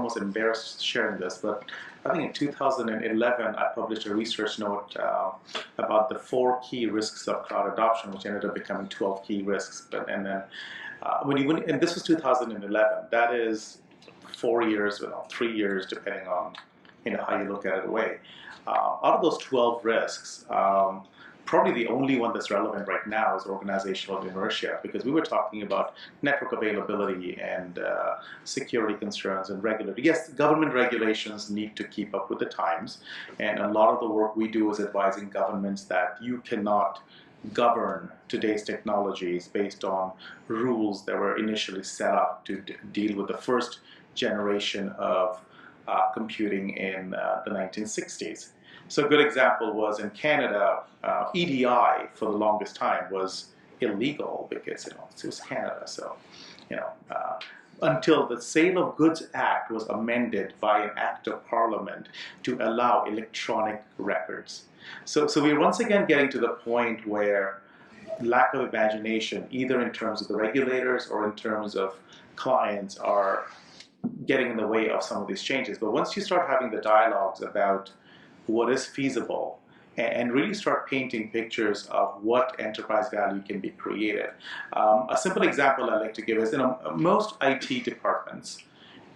almost embarrassed sharing this, but I think in 2011 I published a research note about the 4 key risks of cloud adoption, which ended up becoming 12 key risks. And this was 2011. That is 4 years, 3 years, depending on how you look at it away. Out of those 12 risks, probably the only one that's relevant right now is organizational inertia, because we were talking about network availability and security concerns and regulatory. Yes, government regulations need to keep up with the times, and a lot of the work we do is advising governments that you cannot govern today's technologies based on rules that were initially set up to deal with the first generation of computing in the 1960s. So a good example was in Canada, EDI for the longest time was illegal because it was Canada. So until the Sale of Goods Act was amended by an act of Parliament to allow electronic records. So we're once again getting to the point where lack of imagination, either in terms of the regulators or in terms of clients, are getting in the way of some of these changes. But once you start having the dialogues about what is feasible and really start painting pictures of what enterprise value can be created. A simple example I like to give is, most IT departments,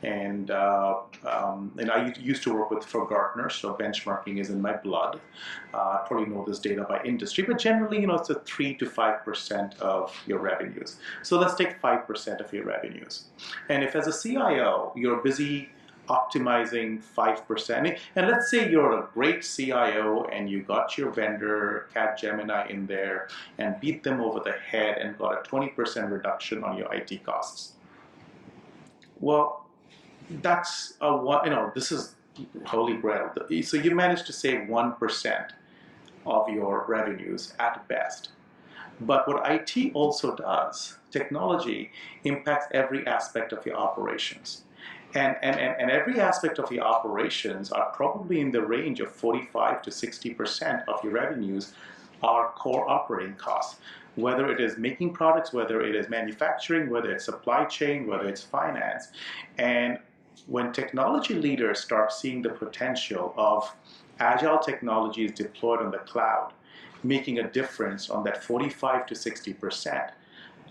and I used to work for Gartner, so benchmarking is in my blood. I probably know this data by industry, but generally, it's a 3 to 5% of your revenues. So let's take 5% of your revenues. And if as a CIO, you're busy optimizing 5%, and let's say you're a great CIO and you got your vendor Capgemini in there and beat them over the head and got a 20% reduction on your IT costs. Well, that's this is holy grail. So you managed to save 1% of your revenues at best. But what IT also does, technology impacts every aspect of your operations. And every aspect of your operations are probably in the range of 45 to 60% of your revenues are core operating costs. Whether it is making products, whether it is manufacturing, whether it's supply chain, whether it's finance. And when technology leaders start seeing the potential of agile technologies deployed on the cloud, making a difference on that 45 to 60%,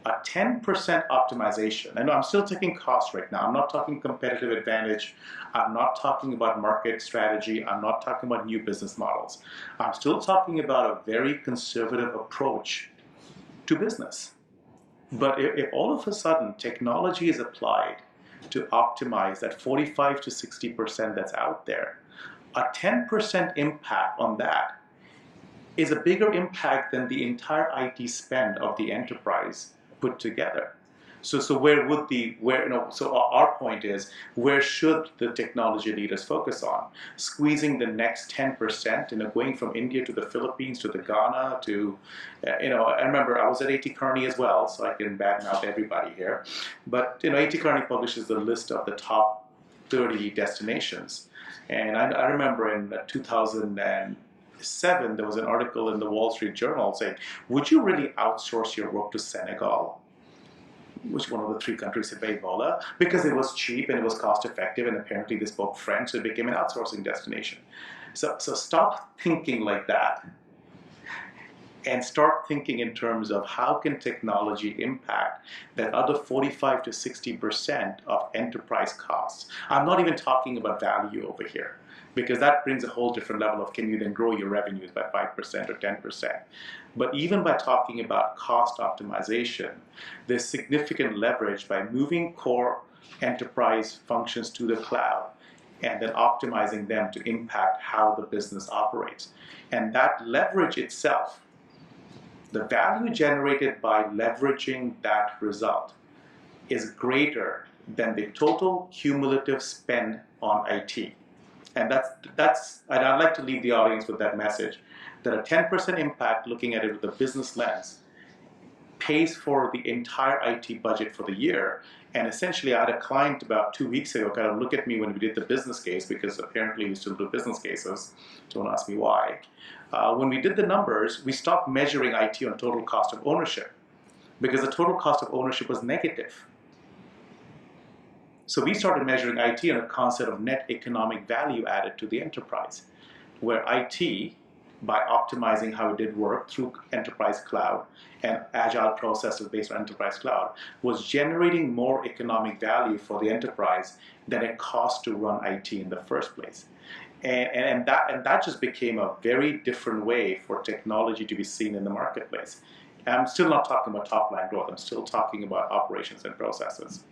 a 10% optimization, and I'm still taking cost right now, I'm not talking competitive advantage, I'm not talking about market strategy, I'm not talking about new business models. I'm still talking about a very conservative approach to business. But if all of a sudden technology is applied to optimize that 45 to 60% that's out there, a 10% impact on that is a bigger impact than the entire IT spend of the enterprise put together. So our point is, where should the technology leaders focus on? Squeezing the next 10%, going from India to the Philippines to the Ghana to, I remember I was at A.T. Kearney as well, so I can badmouth everybody here. But A.T. Kearney publishes the list of the top 30 destinations, and I remember in 2007 there was an article in the Wall Street Journal saying, would you really outsource your work to Senegal? Which one of the 3 countries had Ebola? Because it was cheap and it was cost effective, and apparently they spoke French, so it became an outsourcing destination. So stop thinking like that and start thinking in terms of how can technology impact that other 45 to 60% of enterprise costs. I'm not even talking about value over here, because that brings a whole different level of, can you then grow your revenues by 5% or 10%. But even by talking about cost optimization, there's significant leverage by moving core enterprise functions to the cloud and then optimizing them to impact how the business operates. And that leverage itself, the value generated by leveraging that result, is greater than the total cumulative spend on IT. And and I'd like to leave the audience with that message, that a 10% impact, looking at it with a business lens, pays for the entire IT budget for the year. And essentially, I had a client about 2 weeks ago kind of look at me when we did the business case, because apparently we still do business cases. Don't ask me why. When we did the numbers, we stopped measuring IT on total cost of ownership, because the total cost of ownership was negative. So we started measuring IT on a concept of net economic value added to the enterprise, where IT, by optimizing how it did work through enterprise cloud and agile processes based on enterprise cloud, was generating more economic value for the enterprise than it cost to run IT in the first place. And that just became a very different way for technology to be seen in the marketplace. I'm still not talking about top line growth. I'm still talking about operations and processes.